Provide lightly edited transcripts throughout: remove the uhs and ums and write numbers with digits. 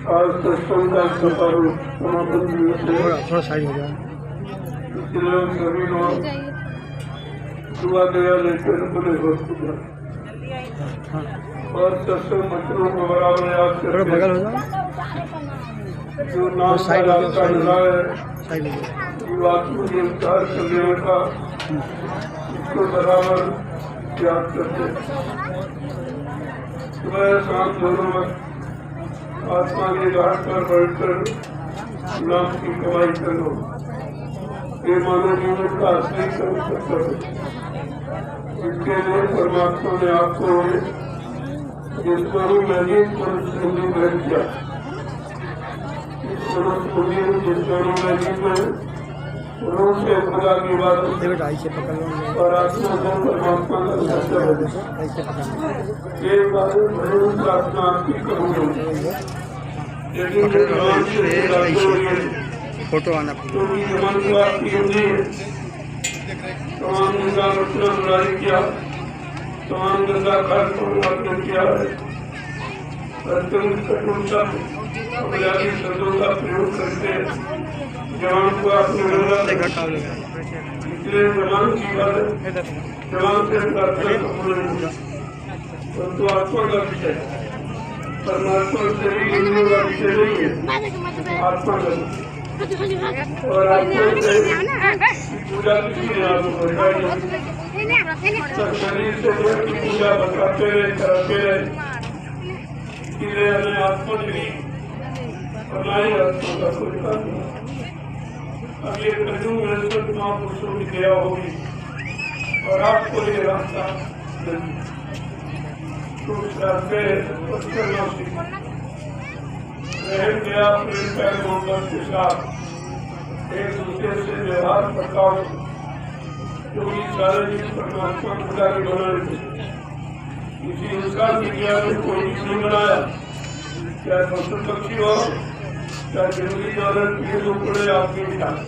आज सत्संग का समापन दिवस है। थोड़ा साइड हो जाए। इसलिए सभी लोग दुआ दया लेकर बड़े होते और सत्संग मित्रों को बराबर याद थोड़ा करते बगल हो जाए। जो नाम का रास्ता मिला है साइड हो जाए। युवा को गिरफ्तार करने का इसको बराबर याद करते सुबह शाम दोनों वक्त आत्मा के घाट पर बैठकर नाम की कमाई करो। ये मानव जीवन का असली कर्तव्य है। इसके लिए परमात्मा ने आपको इस मनु नदी मनुष्य भेज दिया। इस मनुष्य जिस मनु नदी में रूप से खुदा की बात और आत्मा को परमात्मा का दर्शन हो गया। ये बात भगवान प्रार्थना आपकी करूँगा। लेकिन फोटो आना तमाम गंगा रचना बुराई किया, तमाम गंगा कार्य किया है। अत्यंत कठोरता बुनियादी शब्दों का प्रयोग करके जवान को अपने गंगा इसलिए जवान की बात जवान से प्रार्थना परंतु आत्मा का विषय परमात्मा शरीर हिंदू का विषय नहीं है, आत्मा का और आत्मा पूजा किसी ने आपको बताई शरीर से पूजा बताते रहे कराते रहे इसलिए हमें आत्मा की बनाई आत्मा का कोई काम नहीं। अब ये कलयुग में सब महापुरुषों की दया होगी और आपको ये रास्ता तो इस रास्ते पर चलना सीखो। रहम दया प्रेम प्यार मोहब्बत के साथ एक दूसरे से व्यवहार बर्ताव क्योंकि सारे जीव परमात्मा खुदा के बनाए थे। किसी इंसान दुनिया में कोई नहीं बनाया, चाहे पशु पक्षी हो चाहे जंगली जानवर कीड़े मकोड़े आपके साथ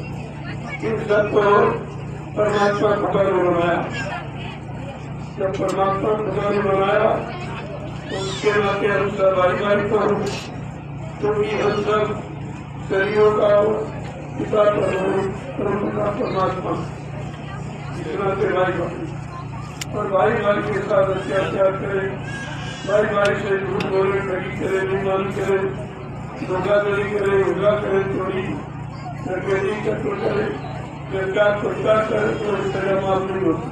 इन सबको परमात्मा खुदा ने बनाया। जब परमात्मा खुदा ने बनाया तो उसके नाते हम सब भाई भाई को क्योंकि हम सब शरीरों का पिता परमात्मा इतना से भाई भाई और भाई भाई के साथ अत्याचार करे, भाई भाई से झूठ बोले, ठगी करे, बेईमानी करे, धोखाधड़ी करे, हिंसा करे, चोरी डकैती करे, व्यवचार प्रचार करे तो इस तरह माफ नहीं होती।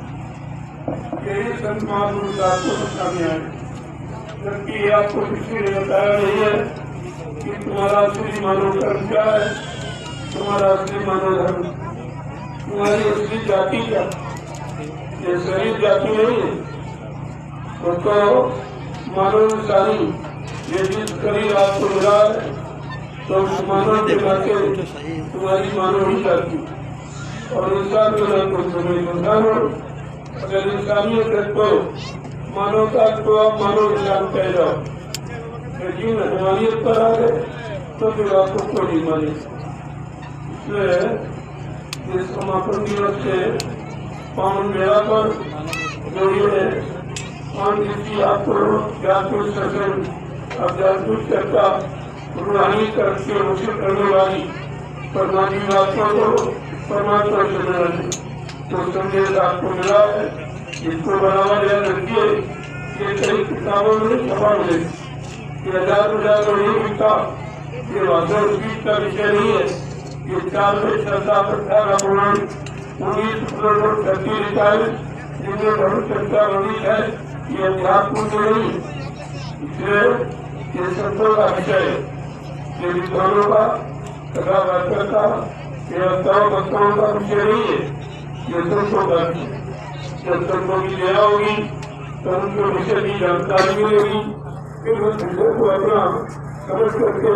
यही संत महापुरुष आपको बताने आए, जबकि आपको किसी ने बताया नहीं है कि तुम्हारा असली मानव धर्म क्या है, तुम्हारा असली मानव धर्म, तुम्हारी असली जाति क्या। ये शरीर जाति नहीं है, तो मानव इंसानी ये जिस शरीर आपको मिला है तो उस मानव के नाते तुम्हारी मानव ही जाति और इंसान के नाते तुम्हें इंसान हो। अगर इंसानियत है तो मानवता तो आप मानव इंसान कह जाओ, लेकिन हमारियत पर आ गए तो फिर आपको कोई नहीं माने। इसलिए इस समापन दिवस से पावन मेला पर जो ये पान जिसकी आपको व्याकुल सत्संग अध्यात्मिक चर्चा रूहानी तरफ से रोशन करने वाली परमात्मा आत्मा को परमात्मा से मिलाने तो संदेश आपको मिला है। इसको बढ़ावा दिया रखिए। ये कई किताबों में छपा मिले, ये 1000 नहीं मिलता, ये वास्तव गीत का विषय नहीं है। ये 4 में 19 लिखा है जिनमें बहुत चर्चा बनी है। ये अध्यात्म नहीं, इसलिए ये संतों का विषय है, ये विद्वानों का तथा वर्कर का ये अवतारों भक्तों का विषय नहीं है, ये संतों का विषय। जब संतों की दया होगी तो उनके विषय की जानकारी मिलेगी, फिर उस विषय को अपना समझ करके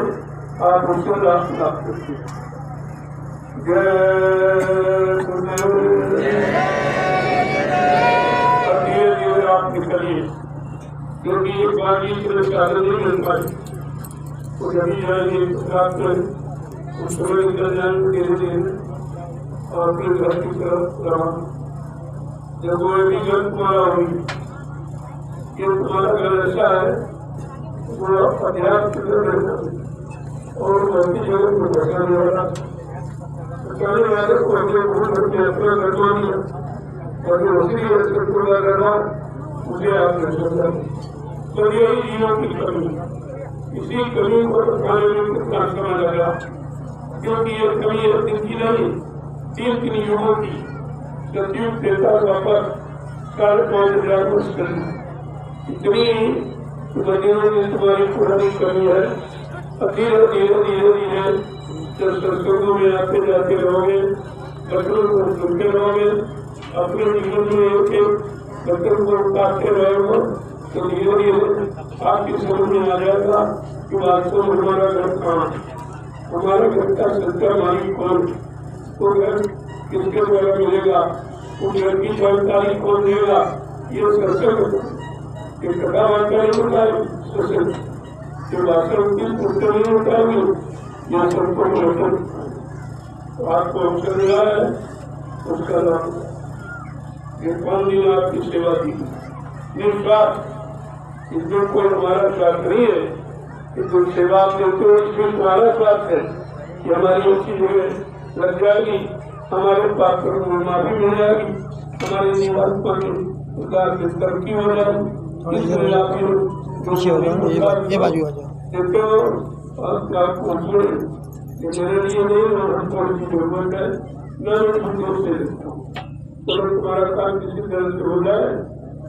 आप उसको लाभ प्राप्त करते। जय गुरुदेव। अब धीरे धीरे आप निकलिए, क्योंकि एक बार ये चादर नहीं मिल पाई तो जभी जाएंगे रात में उस समय निकल जाएंगे धीरे धीरे और फिर घर की तरफ रवाना। जब वो भी जल तुम्हारा होगी ये तुम्हारा घर ऐसा है वो अध्यात्म के अंदर रहना और बाकी जगह को बचाने वाला बचाने वाले को अपने भूल अपनी यात्रा करवानी है और जो उसी ऐसे पूरा करना मुझे आप समझा। तो यही जीवन की कमी, इसी कमी को बताने में कितना समय लगा, क्योंकि ये कमी है दिन की नहीं, 3 युगों की। सतयुग देता वापस 5,500 वर्ष करी, इतनी महीनों में तुम्हारी पुरानी कमी है। धीरे धीरे धीरे धीरे जब संस्कृतों में आते जाते रहोगे, बच्चों को सुनते रहोगे, अपने जीवन में एक बच्चों को उतारते रहोगे, तो धीरे धीरे आपकी समझ में आ जाएगा कि वास्तव में हमारा घर कहाँ, हमारा घर का सच्चा मालिक कौन, वो घर किसके द्वारा मिलेगा, उस घर की जानकारी कौन देगा। ये सत्संग ये कथा वार्ता नहीं होता है, सत्संग ये वास्तव की पुस्तक नहीं होता है, यह सबको दर्शन आपको अवसर मिला है उसका नाम ये 5 दिन आपकी सेवा की निस्वार्थ। इसमें कोई हमारा स्वार्थ नहीं है कि कोई सेवा आप देते हो, इसमें तुम्हारा स्वार्थ है कि हमारी अच्छी जगह लग जाएगी, हमारे पाप को माफी मिल जाएगी, हमारे जीवन पर प्रकार की तरक्की हो जाएगी। इसलिए आप ये बाजू आ जाओ देखते हो आपको मेरे लिए नहीं थोड़ी सी जरूरत है, मैं जोर से देखता हूँ। चलो तुम्हारा काम किसी तरह से हो जाए,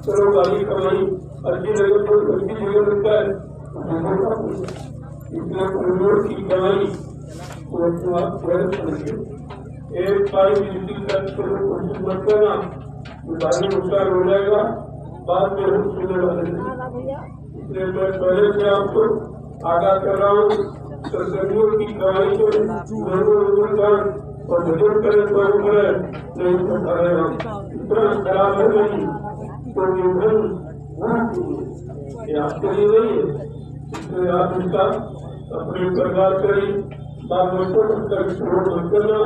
चलो गाड़ी कमाई अच्छी जगह तो अच्छी जगह लगता है, इसलिए करोड़ की कमाई वो आप प्रयास करेंगे। एक पाई बिजली का कोशिश मत करना, गाड़ी नुकसान हो जाएगा, बाद में हम सुनने वाले हैं। इसलिए मैं पहले से आपको आगाह कर रहा हूँ, सत्संगों की कमाई को और भजन करे तो करे नहीं तो करेगा, इतना खराब है नहीं तो जीवन आपके लिए नहीं है। इसलिए आप इसका अपने परिवार करें, बात बच्चों तक छोड़ मत करना।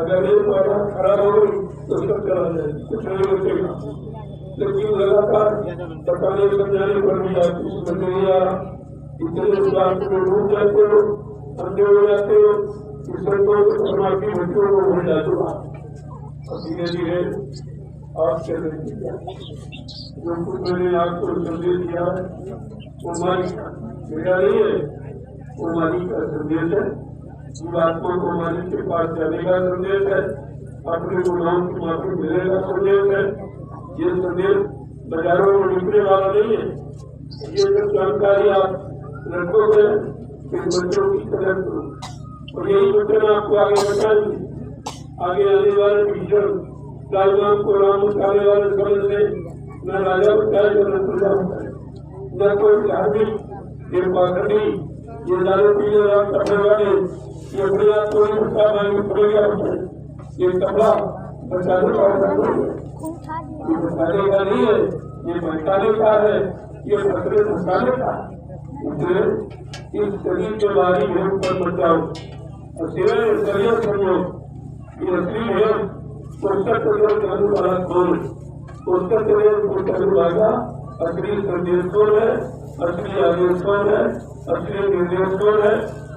अगर ये पौधा खराब हो गई तो सब चला जाए, कुछ नहीं बचेगा। लेकिन लगातार बताने समझाने पर भी आपको समझ नहीं आ रहा, इतने बात में डूब जाते हो, अंधे हो जाते हो, समाधि बच्चों को भूल जाते हो। धीरे धीरे आप चल जो कुछ मैंने आपको संदेश दिया है वो मालिक मेरा नहीं है, वो मालिक का संदेश है। जीवात्मा को मालिक के पास जाने का संदेश है, अपने गुनाहों की माफी मिलने का संदेश है। ये संदेश बाजारों में निकलने वाला नहीं है। ये सब जानकारी आप रखोगे फिर बच्चों की तरह करो, और यही वचन आपको आगे बताएंगे। आगे आने वाले भीषण राजमान को राम उठाने वाले समझ से न राजा बताए न प्रजा बताए, न कोई धार्मिक ये पाखंडी ये दारू पीने करने वाले ये अपने आप को नहीं बता पाएंगे, पड़ेगा ये कपड़ा बचाने का ये बचाने का नहीं है, ये बचाने का है, ये खतरे बचाने का। इसलिए इस शरीर के बारे में ऊपर बचाओ और सिवाय शरीर समझो ये असली है। पुस्तक करने वाला कौन है, पुस्तक करने वाला असली संदेश कौन है, असली आदेश कौन है, असली निर्देश कौन है।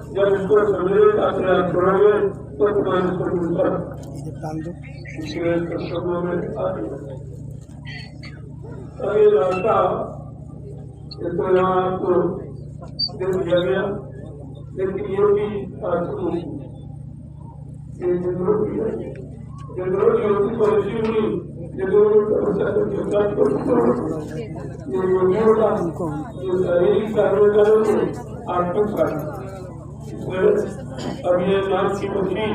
जब इसको समझने का प्रयास करोगे तो तुम्हारे पुस्तकों में आगे रास्ता इसको यहाँ आपको दे दिया गया, लेकिन ये भी आत्मक अब ये नाम की मछली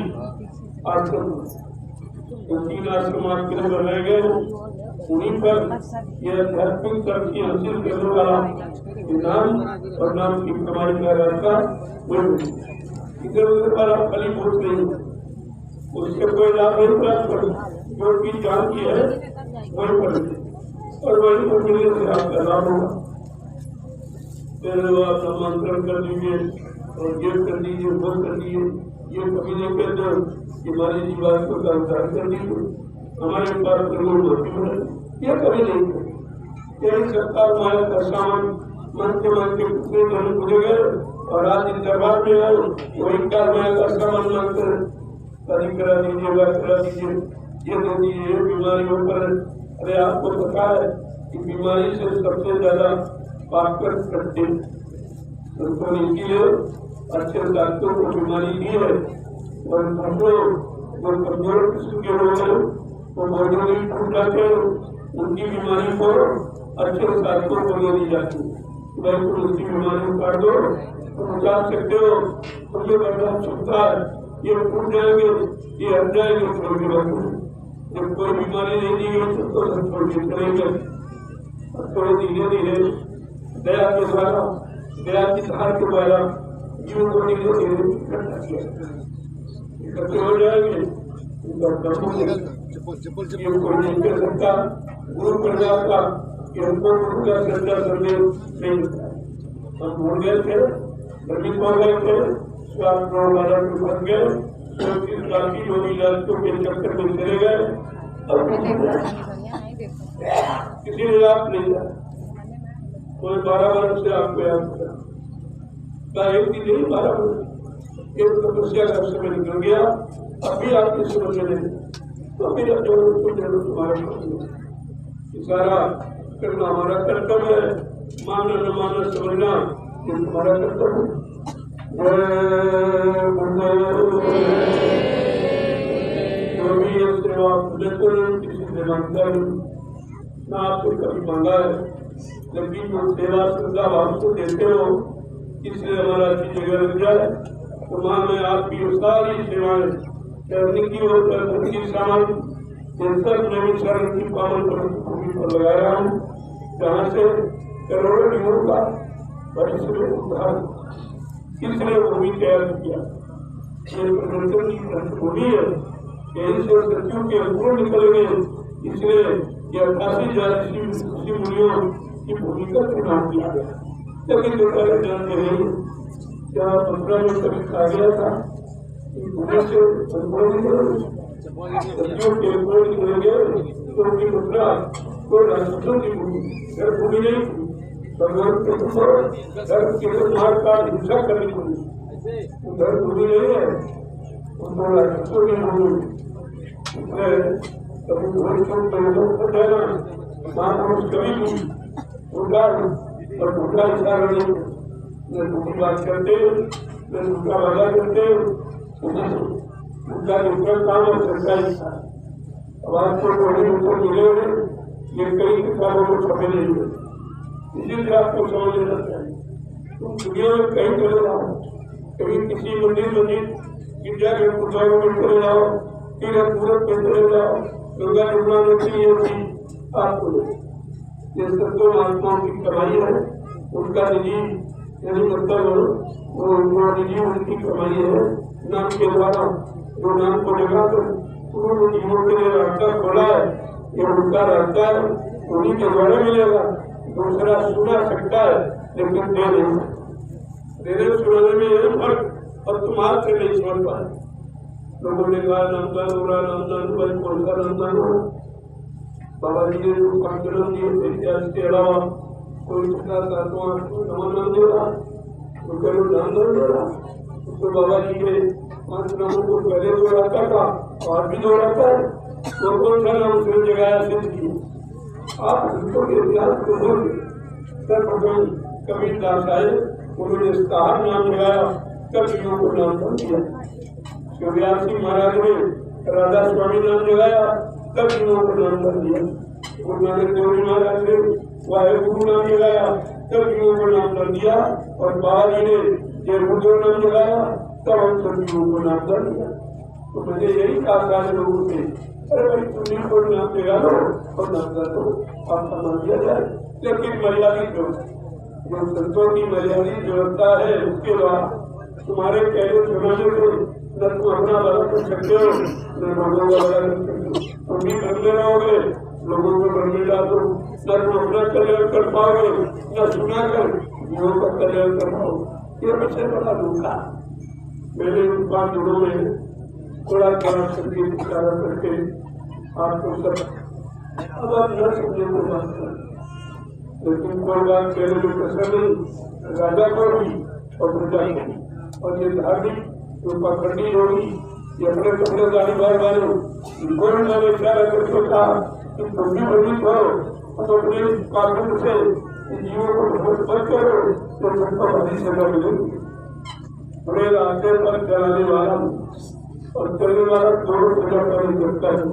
आश्रम 3 आश्रम आपके लिए बनाए गए, उन्हीं पर यह आध्यात्मिक तरक्की हासिल करने वाला नाम और नाम की कमाई का रास्ता इधर उधर वाला फलीभूत नहीं, उससे कोई लाभ नहीं प्राप्त कर, जो की जानती है वही पर और वही पर मिलने से आपका लाभ होगा। पहले आप नामांतरण कर दीजिए और ये कर दीजिए, वो कर दीजिए, ये कभी नहीं कहते हमारे जीवन का उद्धार कर दीजिए, हमारे पास ये कभी नहीं कहते। यही सरकार माया का सामान मन के कितने जन पूजे गए और आज इस दरबार में आए वही कार माया का सामान मांगते शादी करा दीजिए, करा दीजिए, ये दे दीजिए, बीमारियों पर। अरे आपको पता है कि बीमारी से सबसे ज्यादा पाकर करते उनको इसीलिए अच्छे डॉक्टरों को बीमारी दी है और हम लोग जो कमजोर किस्म के लोग हैं वो बॉडी टूट जाते हैं, उनकी बीमारी को अच्छे डॉक्टरों को दे दी जाती है। भाई तुम उसकी बीमारी को काट दो तो बचा सकते हो, तुम्हें बर्दाश्त क्षमता है, ये टूट जाएंगे, ये हट जाएंगे, छोड़ के रखो। जब कोई बीमारी नहीं दी गई तो सब छोड़ के चलेंगे। और थोड़े धीरे धीरे दया के द्वारा, दया की धार के द्वारा जीवन को धीरे धीरे इकट्ठे हो जाएंगे। ये कोई नहीं कर सकता गुरु प्रसाद का कि हमको गुरु का श्रद्धा करने नहीं होता। हम भूल गए थे, भ्रमित हो गए थे, स्वास्थ्य वाला फंस गए, योगी लालचों के चक्कर में चले गए। किसी ने याद नहीं किया, कोई 12 वर्ष से आपको याद किया, एक दिन नहीं 12 वर्ष, एक तपस्या का समय निकल गया, अभी आपकी समझ में नहीं, तो फिर जरूर तुम्हारे सारा करना हमारा कर्तव्य है, मानना न मानना समझना ये तुम्हारा कर्तव्य है। जो भी ये सेवा किसी से मांगता है ना आपसे कभी मांगा है, लेकिन वो सेवा श्रद्धा भाव से देते हो, इसलिए हमारा अच्छी जगह लग जाए। तो मां मैं आपकी सारी सेवाएं करने की और करने की सामान नवीन शरण की पावन भूमि पर लगा रहा हूँ, जहाँ से करोड़ों जीवों का भविष्य उद्धार इसलिए भूमि तैयार किया। ये प्रदर्शन की भूमि है, यही से सत्यों के अंकुर निकल गए, इसलिए ये 88,000 ऋषि मुनियों की भूमि का चुनाव किया गया। लेकिन लोग जानते नहीं क्या 15 में कभी कहा गया था भूमि से सत्यों के अंकुर निकलेंगे तो उनकी मुद्रा को राष्ट्रों की भूमि नहीं थी, भगवान के धर्म के मार्ग का हिंसा करनी पड़ी, धर्म भूमि नहीं है, उनको राष्ट्रों की भूमि कभी भूमि छोड़ जाना महापुरुष कभी भी उनका और उनका इशारा नहीं, न उनकी बात करते न उनका वादा करते, उनका दूसरा काम है सरकारी था। अब आपको बड़े उनको मिले हुए ये कई किताबों को छपे नहीं हुए, इसीलिए आपको समझ लेना चाहिए। तुम दुनिया में कहीं चले जाओ, कभी किसी मंदिर गिरजा के पूजाओं में चले जाओ, तीर्थ पूरत में चले जाओ, गंगा यमुना नदी ये भी आपको ये सत्यों महात्माओं की कमाई है, उनका निजी यानी मतलब वो निजी उनकी कमाई है, नाम के द्वारा जो नाम को लगाकर उन्होंने जीवों के लिए रास्ता खोला है, ये उनका रास्ता है, उन्हीं के द्वारा मिलेगा। दूसरा सुना सकता है लेकिन दे नहीं सकता, देने सुनाने में यही फर्क और तुम हाथ से नहीं समझ पाए। लोगों ने कहा नामदान हो रहा, नामदान भाई कौन सा नामदान हो रहा, बाबा जी ने जो जन्म दिए थे इतिहास के अलावा कोई पिता सातवां नवा नाम दे रहा, तो करो नामदान दे रहा, उसको बाबा जी के 5 नामों को पहले दोहराता था और भी दोहराता है, तो कौन सा नाम उसने जगाया सिद्ध किया। आप हिंदुओं के इतिहास को बोलिए, सर्वप्रथम कबीरदास आए, उन्होंने साहब नाम लगाया, कवियों को नाम दिया। सूर्यासी महाराज ने राधा स्वामी नाम लगाया, कवियों को नाम दिया। गुरु नानक देव जी महाराज ने वाहेगुरु नाम लगाया, कवियों को नाम दिया। और बाबा जी ने जय गुरुदेव नाम लगाया, तब हम सभी को नाम दिया। तो मुझे यही कहा था लोगों से, अरे भाई तुम्हें को नाम लगा लो और नाम कर दो, आपका नाम दिया जाए, लेकिन मर्यादित जो संतों की मर्यादित व्यवस्था है, उसके बाद तुम्हारे पहले जमाने में न तुम अपना वाला कर सकते हो न लोगों का वाला कर सकते हो, तुम भी करते रहोगे, लोगों को करने डालो, न तुम अपना कल्याण कर पाओगे न सुना कर लोगों का कल्याण कर पाओगे। ये सबसे बड़ा धोखा। मैंने इन 5 दिनों में थोड़ा थोड़ा संगीत इशारा करके आपको सब अब आप न समझे तो बात कर, लेकिन कोई बात कहने में कसर नहीं, राजा को भी और प्रजा को भी। और ये धार्मिक जो पखंडी होगी ये अपने कपड़े गाड़ी बार वालों गोल ने इशारा करके कहा कि तुम भी भ्रमित हो तो अपने कानून से जीवों को बहुत बच करो तो सबको बड़ी सजा मिलेगी। बड़े रास्ते पर चलाने वाला और चलने वाला दोनों सजा का ही करता है।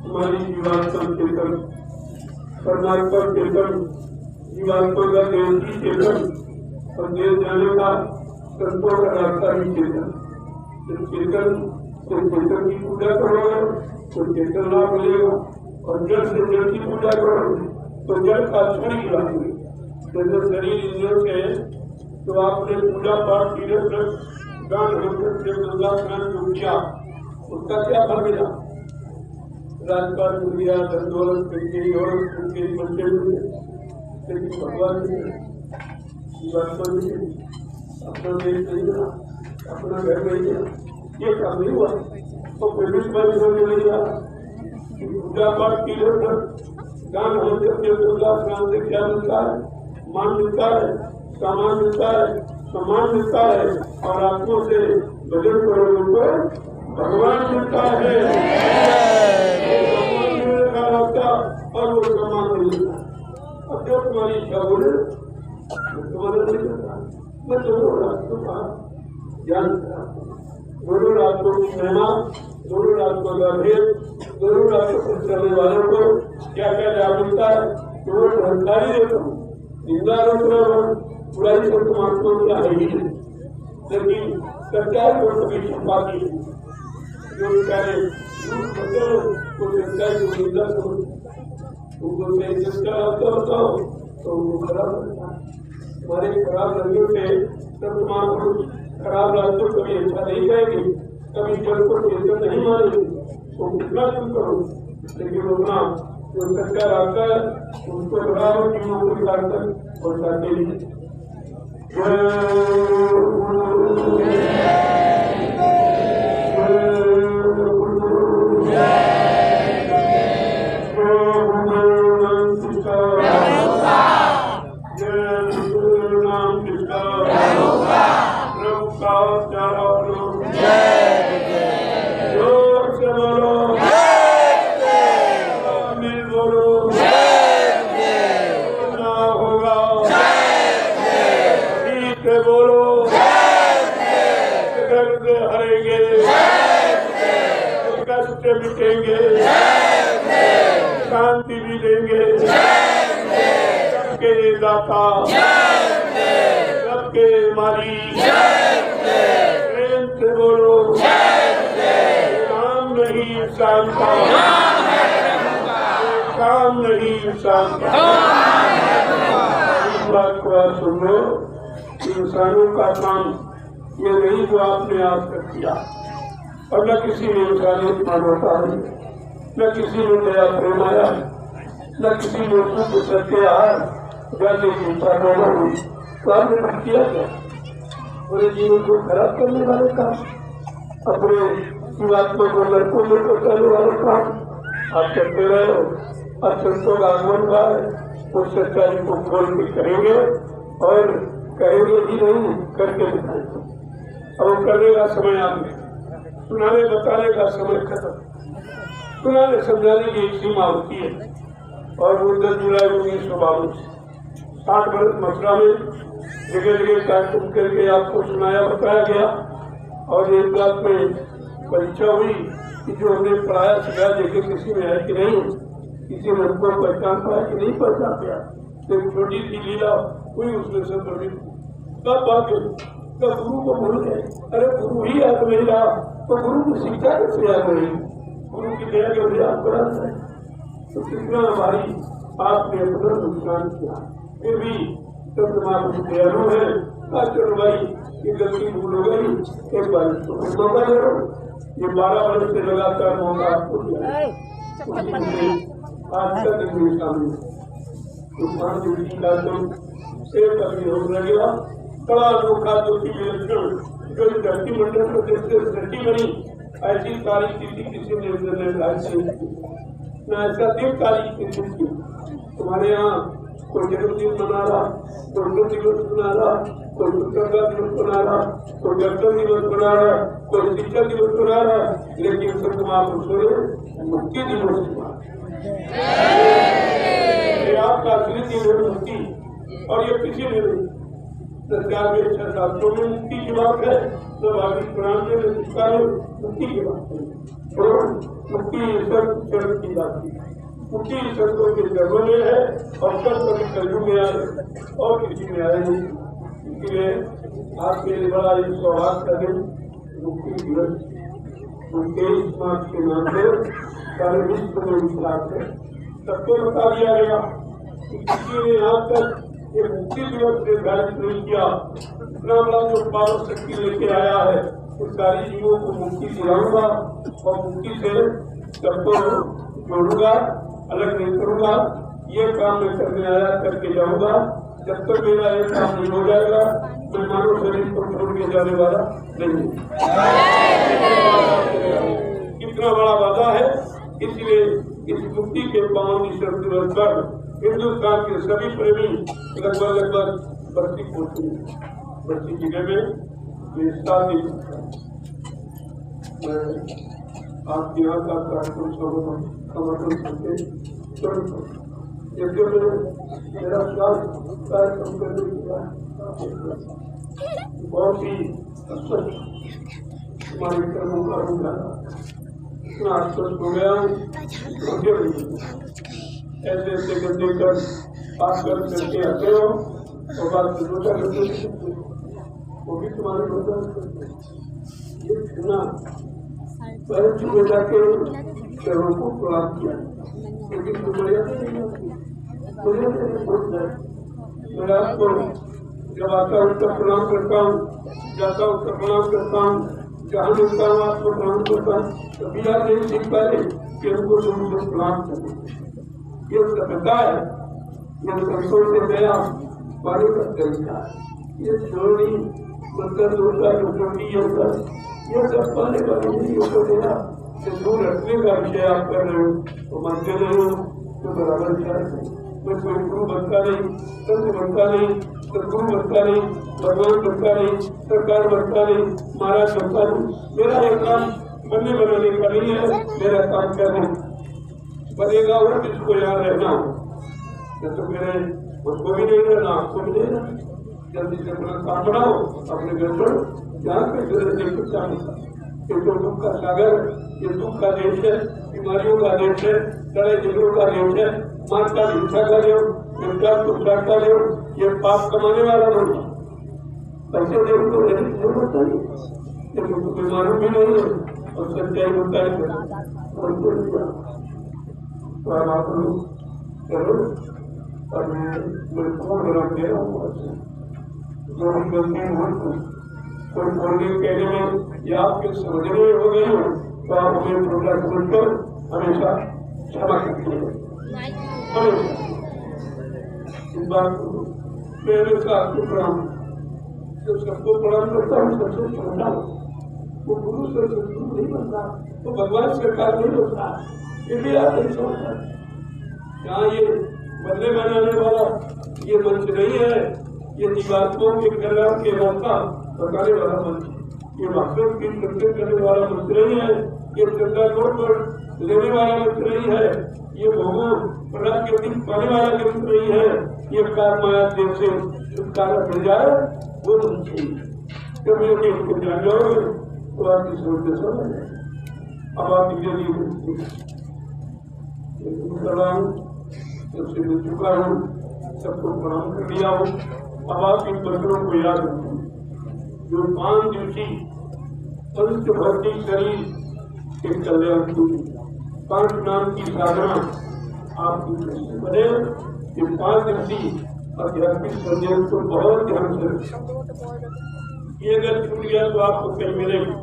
हमारी जीवात्मा चेतन परमात्मा चेतन जीवात्मा का देवती चेतन और देव जाने का संतों का रास्ता ही चेतन। चेतन तो चेतन की पूजा करोगे तो चेतन लाभ मिलेगा और जल से जल की पूजा करोगे तो जल का क्षण ही लाभ मिलेगा। जैसे शरीर इंद्रियों से तो आपने पूजा पाठ तीर्थ दान गंगा स्नान जो किया उसका क्या फल मिला? राजपाट मिल गया, धन दौलत मिल गई और उनके बच्चे मिले, लेकिन भगवान अपना देश नहीं मिला, अपना घर नहीं मिला, ये काम नहीं हुआ। तो पुलिस बंद होने लग गया कि पूजा पाठ की दान होते गंगा स्नान से क्या मिलता है? मान मिलता है, सामान मिलता है, सम्मान मिलता है और आंखों से भजन करोगे तो भगवान मिलता है और वो सम्मान मिलता है। अब जो तुम्हारी इच्छा बोले तुम्हारा नहीं करता। मैं दोनों रास्तों का ज्ञान दोनों रास्तों की महिमा, दोनों रास्तों का भेद, दोनों रास्तों पर चलने वालों को क्या क्या लाभ मिलता है तो वो जानकारी देता हूँ। निंदारोचना बुराई से परमात्मा क्या है ही नहीं, लेकिन सच्चाई को कभी छुपाती है। जो बेचारे झूठ बोलते हो वो सच्चाई को निंदा करो, उनको सच्चा रास्ता बताओ तो उनको खराब लगता है। हमारे खराब लगने से सब महापुरुष खराब रास्तों कभी अच्छा नहीं कहेंगे, कभी जल को चेतन नहीं मानेंगे, तो कितना तुम करो, लेकिन अपना जो सच्चा रास्ता है उसको बराबर जीवों को निकालकर और जाते ही मिटेंगे, शांति भी देंगे, सबके दाता, सबके मालिक, प्रेम से बोलो काम नहीं इंसान का, काम नहीं इंसान का। इस बात को आप सुन लो, इंसानों का काम ये नहीं जो आपने आज तक किया और न किसी ने इंसानियत मानवता है, न किसी ने दया प्रेम आया, न किसी ने उसको सत्य आया जाने की इच्छा पैदा हुई तो आपने किया क्या? पूरे जीवन को खराब करने वाले काम, अपने जीवात्मा को लड़कों में पहुंचाने वाले काम आप करते रहे हो। अब संतों का आगमन हुआ है, उस सच्चाई को खोल के करेंगे और कहेंगे ही नहीं करके दिखाएंगे। और करने का समय आपने सुनाने बताने का समय खत्म, सुनाने समझाने की एक सीमा होती है। और वो 10 जुलाई 1952 60 वर्ष मथुरा में जगह जगह कार्यक्रम करके आपको सुनाया बताया गया और एक बात में परीक्षा हुई कि जो हमने पढ़ाया सिखाया देखे किसी में है कि नहीं, किसी ने हमको पहचान पाया कि नहीं पहचान पाया। तो छोटी सी लीला हुई उसमें से प्रवृत्त तब बात तब गुरु को भूल गए। अरे गुरु ही याद नहीं रहा तो गुरु की शिक्षा कैसे याद रही? गुरु की दया के लिए आप बड़ा है तो कितना हमारी आपने अपना नुकसान किया। फिर भी तब तुम्हारा दयालु है, चलो भाई ये गलती भूल हो गई, एक बार इसको मौका दे दो। ये 12 वर्ष से लगातार मौका आपको दिया, आज तक नहीं सामने तो 5 ड्यूटी का तो एक कभी हो लगेगा बड़ा अनोखा जो कि जो धरती मंडल को जैसे धरती बनी ऐसी तारीख किसी किसी ने निर्धारित नहीं की, न ऐसा दिन तारीख किसी की। तुम्हारे यहाँ कोई जन्मदिन मना रहा, कोई मृत्यु दिवस मना रहा, कोई स्वतंत्रता दिवस मना रहा, कोई गणतंत्र दिवस मना रहा, कोई शिक्षक दिवस मना रहा, लेकिन संत महापुरुषों ने मुक्ति दिवस मना। आपका असली दिन है मुक्ति, और ये किसी ने नहीं। संस्कार में 6 शास्त्रों में मुक्ति की बात है, तो भागवत पुराण में संस्कार में मुक्ति की बात है, और मुक्ति ईश्वर चरण की बात है। मुक्ति संतों के चरणों में है, और सब कभी कलयुग में आए और किसी में आए नहीं। इसलिए आपके लिए बड़ा एक सौभाग्य का दिन मुक्ति दिवस, उनके इस मार्च के नाम से सारे विश्व में विश्वास है। सबको बता दिया गया कि किसी ने आज तक ये मुक्ति दिवस निर्धारित नहीं किया। इतना बड़ा जो पावर शक्ति लेके आया है, उस सारी जीवों को मुक्ति दिलाऊंगा और मुक्ति से सबको जोड़ूंगा, अलग नहीं करूंगा। ये काम मैं करने आया, करके जाऊंगा। जब तक मेरा ये काम नहीं हो जाएगा, मैं मानव शरीर को छोड़ के जाने वाला नहीं। कितना बड़ा वादा है। इसलिए इस मुक्ति के पावन ईश्वर दिवस पर हिंदुस्तान के सभी प्रेमी लगभग 32 कोटि 32 जिले में ये शादी आपके यहाँ का कार्यक्रम समर्थन करके मेरा कार्यक्रम करने बहुत ही हमारे कर्मों का होगा। इतना आश्वस्त हो गया ऐसे ऐसे गंदे कर पास करके आते हो और बात रोजा करते वो भी तुम्हारे रोजा ये सुना पहले चुके जाके शहरों को प्रणाम किया, क्योंकि मुझे मैं आपको जब आता हूँ उसका प्रणाम करता हूँ, जाता हूँ उसका प्रणाम करता हूँ, जहाँ मिलता हूँ आपको प्रणाम करता हूँ। कभी आप नहीं सीख पाए कि हमको तुमको प्रणाम करें। ये सभ्यता है, ये संतों से दया पाने का तरीका है। ये छोड़ी मतलब दूसरा छोटी होकर ये सब पाने वाले नहीं होकर देना दूर रखने का विषय आप कर रहे हो तो मानते नहीं हो तो बराबर विचार है। मैं कोई गुरु बनता नहीं, संत बनता नहीं, सदगुरु बनता नहीं, भगवान बनता नहीं, सरकार बनता नहीं, महाराज बनता नहीं। मेरा ये काम बनने बनाने का नहीं है, मेरा काम करना बनेगा और किसको यहाँ रहना हो। तो मेरे उसको भी नहीं रहना, आपको भी नहीं रहना। जल्दी से अपना काम बनाओ, अपने घर छोड़ो, यहाँ पे नहीं कुछ नहीं। ये तो दुख का सागर, ये दुख का देश है, बीमारियों का देश है, लड़ाई झगड़ों का देश है, मार का हिंसा का देव, निर्चार उपचार का देव, ये पाप कमाने वाला नहीं। पैसे देव को रहने की जरूरत नहीं, लेकिन तो बीमारी भी नहीं है और सच्चाई होता है तो आप करो। और मैं कौन बना दे रहा हूँ जो हम गलती हो कोई बोलने कहने में या आपके समझने में हो गई हो तो आप हमें छोटा समझकर हमेशा क्षमा करते हैं। इस बात को मेरे साथ प्रणाम जब सबको प्रणाम करता हूँ सबसे छोटा वो गुरु से गुरु नहीं बनता, तो भगवान सरकार नहीं होता। इसलिए आप नहीं समझता यहाँ ये बनने बनाने वाला ये मंच नहीं है, ये जीवात्माओं के कल्याण के रास्ता बताने वाला मंच, ये वास्तव की संकेत करने वाला मंच नहीं है, ये चंदा नोट पर लेने वाला मंच नहीं है, ये भोगों प्रदान के दिन पाने वाला मंच नहीं है, ये कार माया देव से छुटकारा मिल जाए वो मंच है। जब ये उसको जान जाओगे तो आपकी सोच समझ जाए। अब आप सबसे मिल चुका हूँ, सबको प्रणाम कर दिया हूँ। अब आप इन मंत्रों को याद रखें जो 5 दिवसीय पंच भौतिक शरीर के कल्याण की 5 नाम की साधना आपकी दृष्टि बने। ये 5 दिवसीय आध्यात्मिक संदेश को बहुत ध्यान से रखें। ये अगर छूट गया तो आपको कहीं मिलेगी,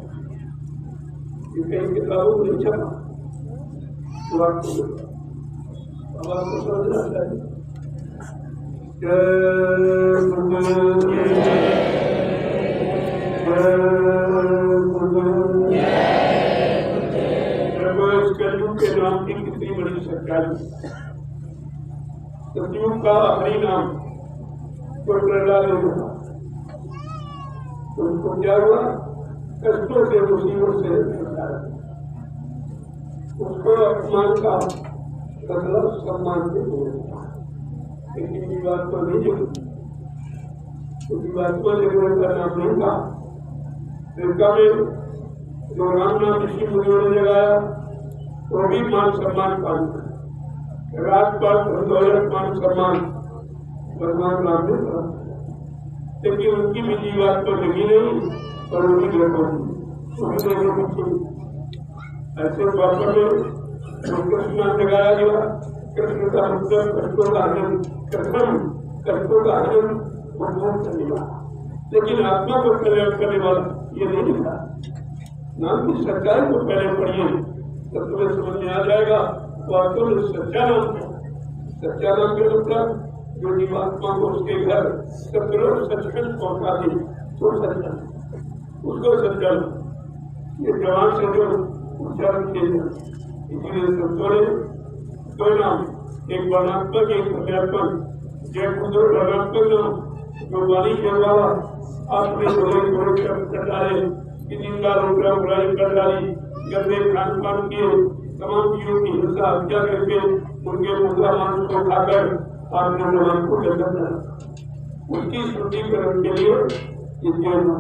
ये कहीं किताबों में नहीं छपा तो आपको अब आपको समझना चाहिए। जय गुरु जय गुरु के नाम की कितनी बड़ी सच्चाई। सतयुग का हरि नाम तो प्रहलाद ने कहा, तो उनको क्या हुआ, कष्टों से मुसीबत से छुटकारा, उसको अपमान का बदला सम्मान से बोलता। लेकिन जीवात्मा नहीं जुड़ी, तो जीवात्मा ने का नाम नहीं कहा। लंका में जो राम नाम ऋषि मुनियों ने लगाया तो भी मान सम्मान पाना, राजपाल दौलत मान सम्मान भगवान राम ने कहा, लेकिन उनकी भी जीवात्मा लगी नहीं और उनकी ऐसे बातों में कृष्ण लगाया गया। कृष्ण का मतलब कष्टों का आनंद, कष्टों का आनंद भगवान करने वाला, लेकिन आत्मा को कल्याण करने वाला ये नहीं लिखा। नाम की सच्चाई को पहले पढ़िए तब तुम्हें समझ में आ जाएगा वास्तव में सच्चा नाम है। सच्चा नाम के मतलब जो जीवात्मा को उसके घर सत्रों सचखंड पहुंचा दे तो सच्चा, उसको सच्चा। ये जवान से जो उच्चारण किए जाए, इसलिए संतों ने दो नाम, एक वर्णात्मक एक प्रत्यात्मक, जय दो वर्णात्मक नाम जो वाणी के वाला आपने थोड़े शब्द कर डाले कि निंदा रुपया बुराई कर डाली, गंदे खान पान किए, तमाम चीजों की हिंसा हत्या करके उनके मुद्दा मांस को खाकर आपने भगवान को जगत है, उसकी शुद्धिकरण के लिए इसके नाम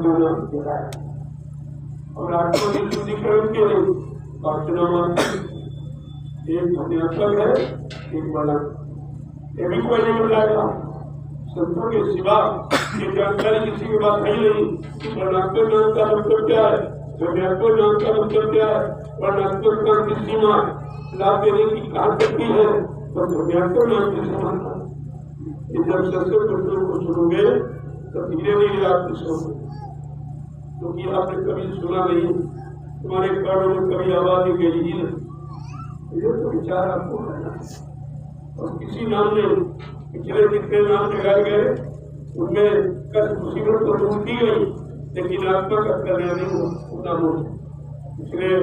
दिया है। और आत्मा की शुद्धिकरण के लिए प्रार्थना एक धन्यवाद है, एक बड़ा ये भी कोई नहीं बताएगा। संतों के सिवा ये जानकारी किसी के पास है नहीं कि वर्णात्मक नाम का मतलब क्या है, धन्यात्मक नाम का मतलब क्या है, वर्णात्मक नाम की सीमा लाभ देने की कहा करती है और धन्यात्मक नाम की सीमा। जब सबसे बच्चों को सुनोगे तो धीरे धीरे आपको सुनोगे, क्योंकि आपने कभी सुना नहीं, तुम्हारे कानों में कभी आवाज गई ही नहीं। ये तो विचार आपको करना है। और किसी नाम ने पिछले जितने नाम लगाए गए उनमें कष्ट मुसीबत तो दूर की गई, लेकिन आत्मा का कल्याण नहीं हुआ नामों से। इसलिए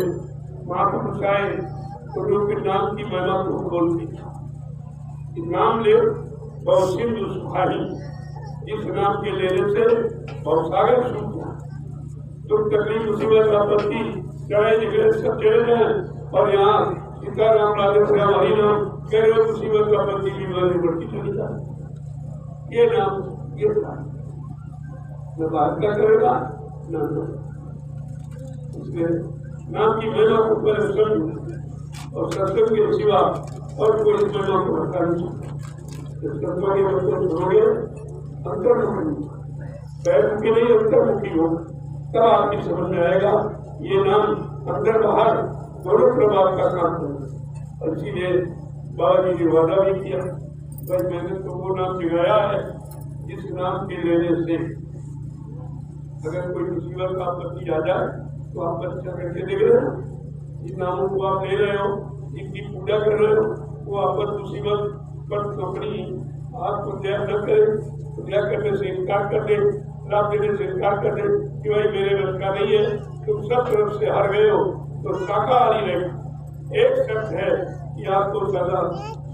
महापुरुष आए तो लोग नाम की महिमा को बोलते, नाम ले बहुत सिंधु सुखारी, जिस नाम के लेने से बहुत सागर सूख गया, दुख तकलीफ मुसीबत आपत्ति चढ़ाई निकले सब चले जाए, और यहाँ सीता राम राधे श्याम हरि नाम कह रहे मुसीबत आपत्ति की बीमारी बढ़ती चली जाए। ये नाम ये न बात का करेगा न इसलिए नाम की महिमा को पहले समझ, और सत्संग के सिवा और कोई इस महिमा को रखा नहीं। सत्संग के मतलब सुनोगे अंतर्मुखी, पैरमुखी नहीं अंतर्मुखी हो, तब आपकी समझ में आएगा ये नाम अंदर बाहर दोनों प्रभाव का काम है। और इसीलिए बाबा जी ने वादा भी किया, भाई मैंने तो वो नाम जगाया है जिस नाम के लेने से अगर कोई मुसीबत का आपत्ति आ जाए तो आप अच्छा करके देख रहे हो, जिन नामों को आप ले रहे हो, जिनकी पूजा कर रहे हो, वो आपस मुसीबत पर अपनी आपको त्याग न करे, त्याग करने से इनकार कर दे, लाभ देने से इनकार कर दे कि भाई मेरे बस का नहीं है, तुम सब तरफ से हार गए हो, तो शाकाहारी रहे। एक शब्द है कि आपको सदा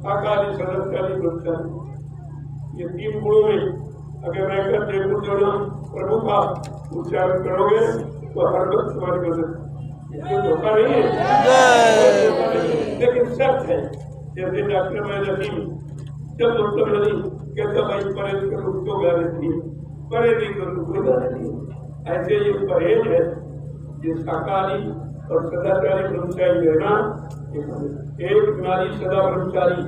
शाकाहारी सदाचारी ब्रह्मचारी, ये तीन गुणों में अगर रहकर देवपुर जो नाम प्रभु का उच्चारण करोगे तो हर वक्त तुम्हारी मदद, इसमें धोखा नहीं है, लेकिन सच है। जैसे डॉक्टर मैं नसीम जब मतलब नहीं कहता भाई परहेज करो तो गारंटी, परहेज नहीं करो कोई गारंटी। ऐसे ये परहेज है, ये शाकाहारी और सदाचारी ब्रह्मचारी रहना, एक नारी सदा ब्रह्मचारी,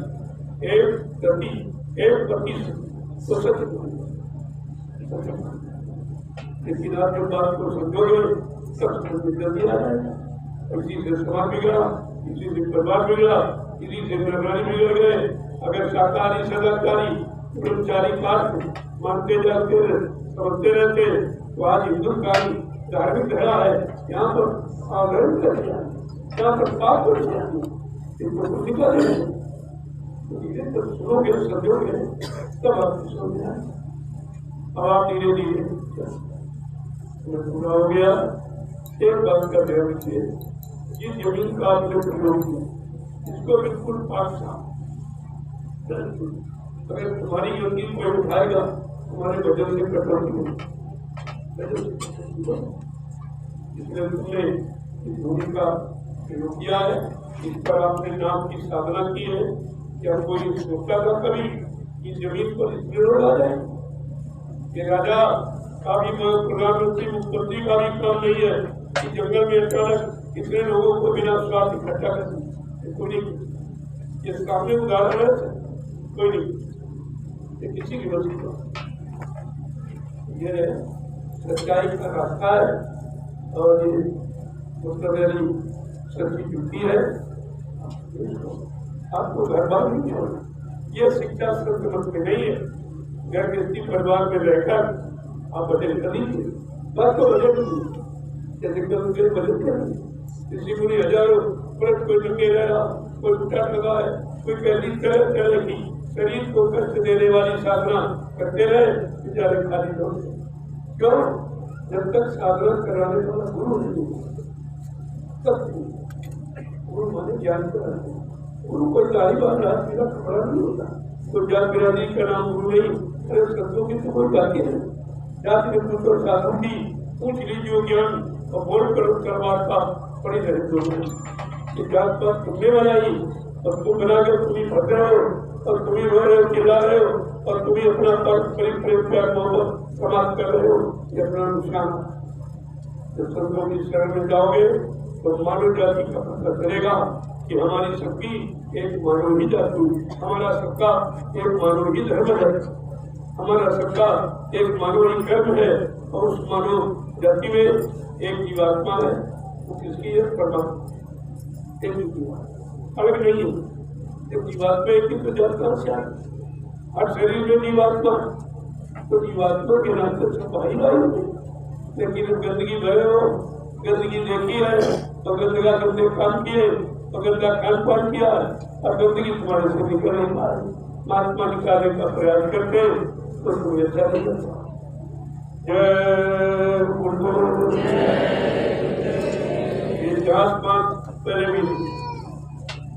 एक पति, एक पति तो सत्य, लेकिन आप जब बात को समझोगे सब समझ जल्दी आ जाएगा। इसी से समाज बिगड़ा, इसी से परिवार बिगड़ा, इसी से निर्माणी बिगड़ गए। अगर शाकाहारी सदाचारी ब्रह्मचारी पाठ मानते जाते समझते रहते तो आज हिंदुस्तानी धार्मिक धरा है, यहाँ पर आग्रह कर दिया, यहाँ पर पाप कर दिया, इनको कुछ निकाल जब सुनोगे समझोगे तब आपको समझ में आए। अब आप धीरे धीरे पूरा हो गया। एक बात का ध्यान रखिए, जिस जमीन का आपने प्रयोग किया इसको बिल्कुल पाक साफ। अगर तुम्हारी गलती कोई उठाएगा तुम्हारे वजन से कटौती होगी, इसलिए तुमने इस भूमि का प्रयोग किया है, इस पर आपने नाम की साधना की है। क्या कोई सोचता था कभी कि जमीन पर इसलिए लोग आ जाए? ये राजा का भी प्रधानमंत्री मुख्यमंत्री का भी काम नहीं है कि जंगल में अचानक इतने लोगों को बिना स्वार्थ इकट्ठा कर नहीं। ये सामने उदाहरण है, कोई नहीं, ये किसी की मर्जी का, ये सच्चाई का रास्ता है और ये मतलब सच्ची जुटी है। आपको घर बार नहीं छोड़ना, ये शिक्षा संत मत में नहीं है। घर के इसी परिवार में रहकर आप बजट कर लीजिए, बस तो बजट जैसे बजट कर किसी को नहीं हजारों व्रत कोई लगे रहा, कोई उठा लगा है, कोई पहली तरह की शरीर को कष्ट देने वाली साधना करते रहे, बेचारे खाली लोग। क्यों? जब तक साधना कराने वाला गुरु नहीं तब गुरु माने ज्ञान कराने। गुरु कोई सारी बात रात मेरा कपड़ा नहीं होता, कोई जात बिरादरी का नाम गुरु नहीं। अरे संतों की तो कोई जाति है, जाति में कुछ और साधु की पूछ लीजिए ज्ञान और बोल करवा का पड़ी रहे। ये जात पात तुमने बनाई और तुम बना के तुम ही भग रहे हो और तुम ही रो रहे हो, चिल्ला रहे हो और तुम ही अपना करीब करीब प्यार मोहब्बत समाप्त कर रहे हो। ये अपना नुकसान। जब संतों की शरण में जाओगे तो मानव जाति का पता चलेगा कि हमारी सबकी एक मानव ही जाति, हमारा सबका एक मानव ही धर्म है, हमारा सबका एक मानव ही कर्म है और उस मानव जाति में एक जीवात्मा है। वो किसकी है? परमात्मा। एक जीवात्मा अलग नहीं है, एक जीवात्मा एक ही तो जाता है। हर शरीर में जीवात्मा, तो जीवात्मा के नाम से छपाई नहीं। लेकिन गंदगी भरे हो, गंदगी देखी है तो गंदगा गंदे काम किए तो गंदा खान पान किया और गंदगी तुम्हारे से निकल नहीं पा रही। महात्मा निकालने का प्रयास करते तो तुम्हें अच्छा नहीं लगता। ये 4-5 पहले भी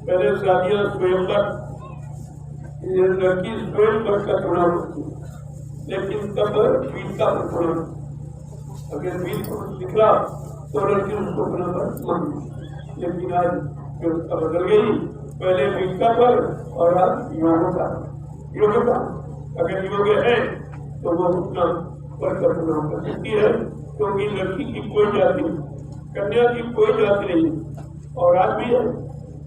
पहले शादियां स्वयंवर, ये लड़की स्वयंवर का चुनाव होती, लेकिन तब बीज का चुनाव। अगर बीज को निकला तो लड़की उसको अपना पर मान, लेकिन आज व्यवस्था बदल गई। पहले बीज का पर और आज युवाओं का योग का। अगर योग है तो वो अपना पर का चुनाव कर सकती है, क्योंकि लड़की की कोई जाति नहीं, कन्या की कोई जाति नहीं। और आज भी है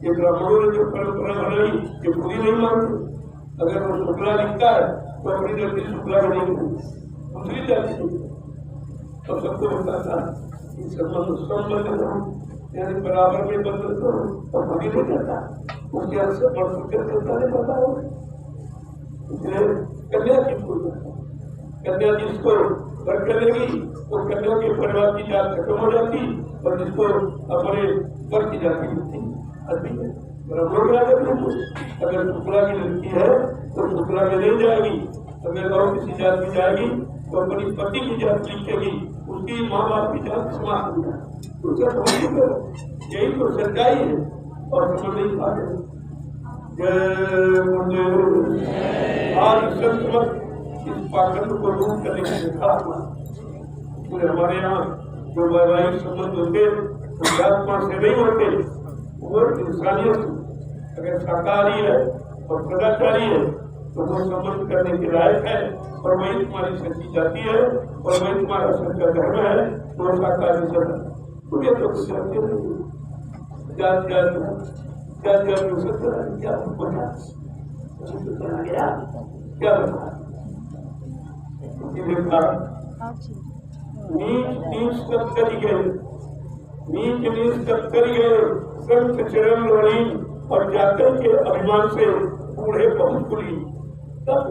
ये ब्राह्मणों ने जो परंपरा बनाई ये पूरी नहीं मानते। अगर वो शुक्ला लिखता है तो अपनी लड़की शुक्ला नहीं दूसरी जाति नहीं। तो सबको बताता कि संबंध यानी बराबर में बंधन करो और बनी नहीं करता, उसके अंश बढ़ सकता नहीं पता हो। इसलिए कन्या की कोई कन्या जिसको घर करेगी तो कन्या के परिवार की जात खत्म हो जाती और जिसको अपने घर की जाति मिलती आदमी है। अगर शुक्ला की लड़की है तो शुक्ला में नहीं जाएगी, अगर और किसी जात में जाएगी तो अपनी पति की जात लिखेगी, उसकी माँ बाप की जात समाप्त हो जाए। यही तो सच्चाई है और समझ नहीं पाते। आज संत इस पाखंड को दूर करने की पूरे हमारे यहाँ जो वैवाहिक संबंध होते अध्यात्मा से नहीं होते, वो इंसानियत अगर शाकाहारी है और सदाचारी है तो वो संबंध करने के लायक है और वही तुम्हारी सच्ची जाति है और वही तुम्हारा सच्चा धर्म है। वो शाकाहारी सब मुझे तो कुछ जात क्या बता नीच सब कर गए, नीच सब कर गए संत चरण लोड़ी और जाकर के अभिमान से बूढ़े बहुत खुली। तब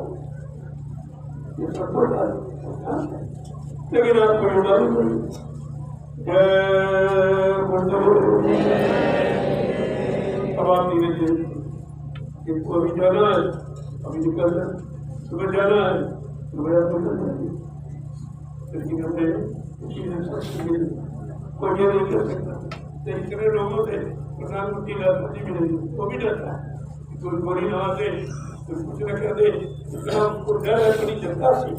ये सब लेकिन आपको अब आप धीरे धीरे इनको अभी जाना है, अभी निकलना सुबह जाना है, सुबह आपको करना है। लेकिन हमें कोई नहीं कर सकता। इतने लोगों से प्रधानमंत्री राष्ट्रपति भी नहीं, वो भी डरता है कोई गोली ना दे, कोई कुछ न कर दे, इतना उनको डर है बड़ी जनता से।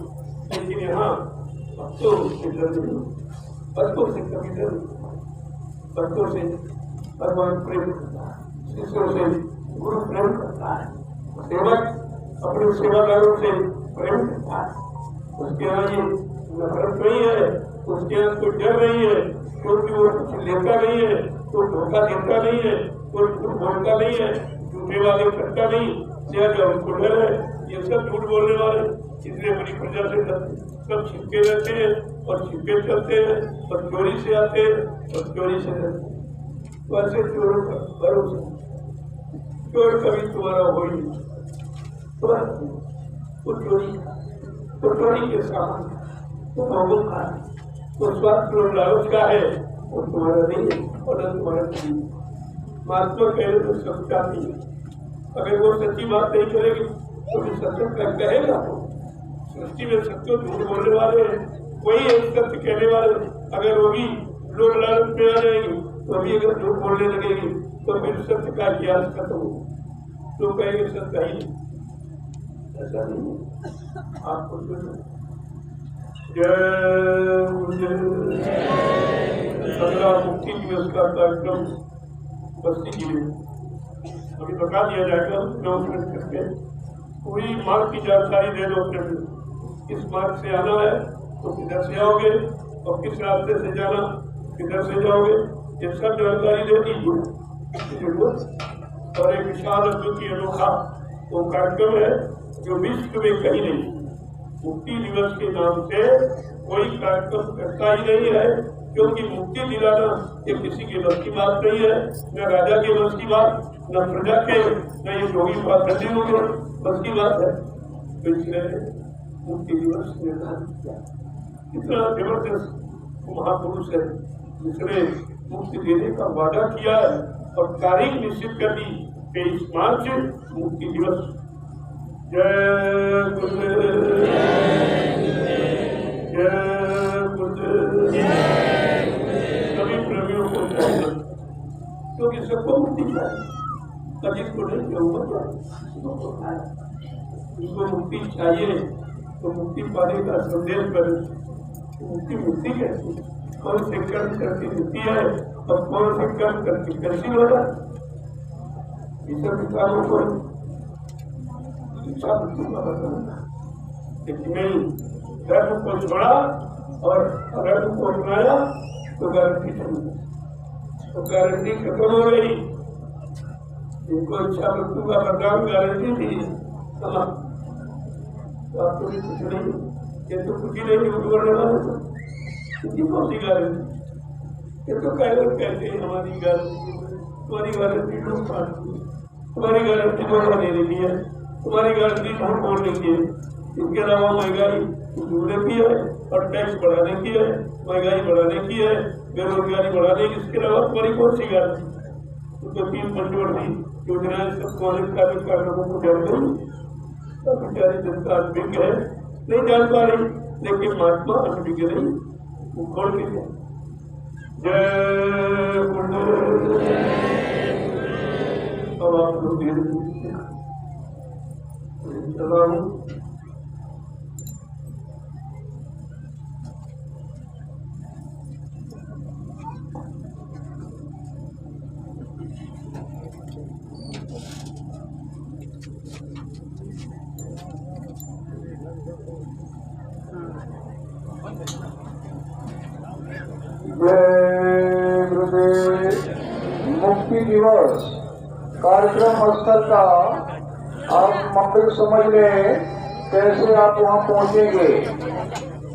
लेकिन यहाँ अब तो उससे डर नहीं, भक्तों से कभी डर नहीं, भक्तों से भगवान प्रेम करता है, शिष्यों से गुरु प्रेम करता है, सेवक अपने सेवादारों से प्रेम करता है। उसके यहाँ ये नफरत नहीं है, उसके यहाँ कोई डर नहीं है, क्योंकि वो कुछ लेता नहीं है, कोई धोखा देता नहीं है, कोई झूठ बोलता नहीं है, झूठे वाले करता नहीं, ज्यादा उनको डर है। ये सब झूठ बोलने वाले इसलिए बड़ी प्रजा से सब छिपके रहते हैं और छिपके चलते हैं और चोरी से आते हैं और चोरी से रहते हैं। वैसे चोरों का भरोसा, चोर कभी तुम्हारा हो ही नहीं, तो चोरी के सामान तो भोगों का तो स्वार्थ और लालच का है, वो तुम्हारा नहीं है और न तुम्हारा नहीं। महात्मा कह रहे तो सबका नहीं है, अगर वो सच्ची बात नहीं करेगी तो भी सत्य कहेगा। सृष्टि में सत्य झूठ बोलने वाले वही एक सत्य कहने वाले, अगर वो भी लोग लालच में आ जाएंगे तो अभी अगर झूठ बोलने लगेगी तो फिर सत्य का इतिहास खत्म हो, तो कहेंगे सत्य ही नहीं। ऐसा नहीं है, आपको जय मुक्ति दिवस का कार्यक्रम बस्ती जी में अभी बता दिया जाएगा। करके पूरी मार्ग की जानकारी दे दो अपने, किस मार्ग से आना है तो किधर से आओगे और किस रास्ते से जाना किधर से जाओगे, ये सब जानकारी दे दीजिए। और एक विशाल अद्भुत अनोखा वो कार्यक्रम है जो विश्व में कहीं नहीं, मुक्ति दिवस के नाम से कोई कार्यक्रम करता ही नहीं है, क्योंकि मुक्ति दिलाना ये किसी के बस की बात नहीं है, न राजा के बस की बात, न प्रजा के, न ये योगी पाठकों के बस की बात है। तो इसलिए मुक्ति दिवस निर्धारित किया। इतना जबरदस्त महापुरुष है जिसने मुक्ति देने का वादा किया है और तारीख निश्चित कर दी 23 मार्च मुक्ति दिवस। जय गुरुदेव, जय गुरुदेव। सभी प्रेमियों को क्योंकि सबको मुक्ति चाहिए, कभी को नहीं जिसको मुक्ति चाहिए तो मुक्ति पाने का संदेश करें। मुक्ति मुक्ति कैसी, कौन से कर्म करके मुक्ति है और कौन से कर्म करके कैसी होगा, ये सब विचारों को नहीं धर्म को छोड़ा और धर्म को अपनाया तो गारंटी नहीं, तो गारंटी खत्म हो गई। जिनको इच्छा मृत्यु का वरदान गारंटी थी, तो आपको भी कुछ नहीं, ये तो कुछ ही नहीं बोलने वाले तो कौन सी गारंटी, ये तो कहते हैं हमारी गारंटी, तुम्हारी गारंटी लोग पाती है, तुम्हारी गारंटी धोखा देने की है, तुम्हारी गारंटी झूठ बोलने की है, इसके अलावा महंगाई जुड़ने की है और टैक्स बढ़ाने की है, महंगाई बढ़ाने की है, बेरोजगारी बढ़ाने की, इसके अलावा तुम्हारी कौन सी गारंटी। तो 3 पंचवर्षीय योजनाएं सबको अनेक कार्यक्रमों को जान गई, सब बेचारी जनता अनभिज्ञ है, नहीं जान पा रही, लेकिन महात्मा अनभिज्ञ नहीं, वो खोल के जाए। जय गुरुदेव। अब आप लोग धीरे चला हूँ। जय गुरुदेव। मुक्ति दिवस कार्यक्रम स्थल का आप मंदिर समझ लें, कैसे आप वहाँ पहुँचेंगे।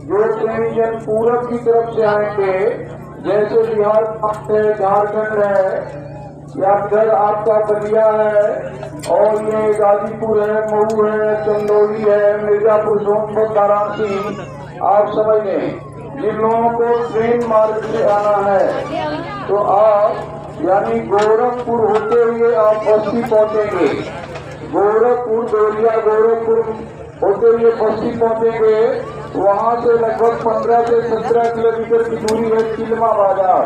जो ट्रेन पूरब की तरफ से आएंगे, जैसे बिहार है, झारखंड है, या फिर आपका बलिया है और ये गाजीपुर है, मऊ है, चंदौली है, मिर्जापुर, सोनभद्र, वाराणसी, आप समझ लें। जिन लोगों को ट्रेन मार्ग से आना है तो आप यानी गोरखपुर होते हुए आप बस्ती पहुंचेंगे, गोरखपुर, देवरिया, गोरखपुर होते हुए बस्ती पहुंचेंगे। वहां से लगभग 15 से 17 किलोमीटर की दूरी है चिलमा बाजार,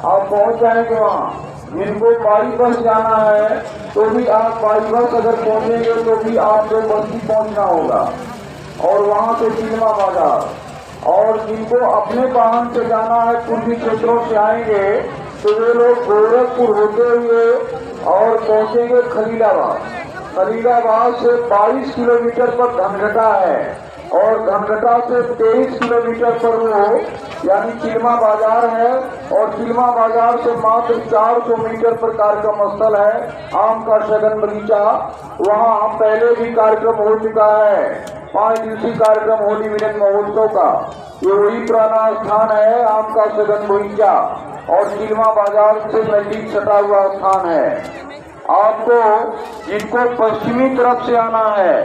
आप पहुंच जाएंगे वहां। जिनको बाई बस जाना है तो भी आप बाई बस अगर पहुंचेंगे तो भी आपको बस्ती पहुंचना होगा और वहां से चिल्मा बाजार। और जिनको अपने वाहन से जाना है, पूर्वी क्षेत्रों से आएंगे तो वे लोग गोरखपुर होते हुए और पहुंचेंगे खलीलाबाद। खलीलाबाद से 22 किलोमीटर पर धनघटा है और धनघटा से 23 किलोमीटर पर वो यानी चिल्मा बाजार है और चिल्मा बाजार से मात्र 400 मीटर पर कार्यक्रम स्थल है आम का सघन बगीचा। वहाँ पहले भी कार्यक्रम हो चुका है, 5 दिवसीय कार्यक्रम होली मिलन महोत्सव का। ये वही पुराना स्थान है आम का सघन बगीचा और चिल्मा बाजार से नजदीक सटा हुआ स्थान है। आपको जिनको पश्चिमी तरफ से आना है,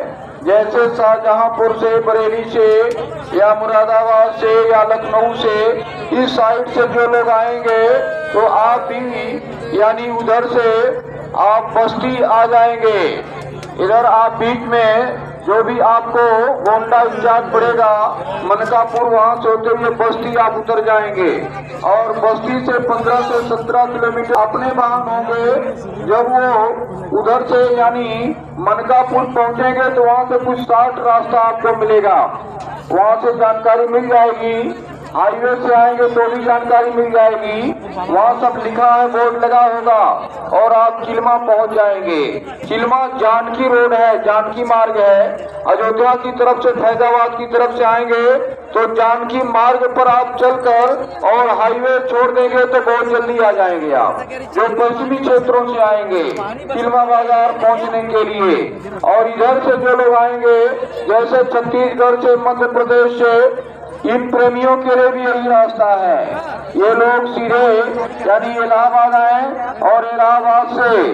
जैसे शाहजहांपुर से, बरेली से या मुरादाबाद से या लखनऊ से, इस साइड से जो लोग आएंगे तो आप भी यानी उधर से आप बस्ती आ जाएंगे। इधर आप बीच में जो भी आपको गोंडा इंचार्ज पड़ेगा मनकापुर, वहां से होते हुए बस्ती आप उतर जाएंगे और बस्ती से 15 से 17 किलोमीटर अपने वाहन होंगे। जब वो उधर से यानी मनकापुर पहुंचेंगे तो वहां से कुछ शॉर्ट रास्ता आपको मिलेगा, वहां से जानकारी मिल जाएगी। हाईवे से आएंगे तो भी जानकारी मिल जाएगी, वहाँ सब लिखा है, बोर्ड लगा होगा और आप चिल्मा पहुँच जाएंगे। चिल्मा जानकी रोड है, जानकी मार्ग है। अयोध्या की तरफ से, फैजाबाद की तरफ से आएंगे तो जानकी मार्ग पर आप चलकर और हाईवे छोड़ देंगे तो बहुत जल्दी आ जाएंगे आप। जो पश्चिमी क्षेत्रों से आएंगे चिल्मा बाजार पहुँचने के लिए, और इधर से जो लोग आएंगे जैसे छत्तीसगढ़ से, मध्य प्रदेश से, इन प्रेमियों के लिए भी यही रास्ता है। ये लोग सीधे यानी इलाहाबाद आए और इलाहाबाद से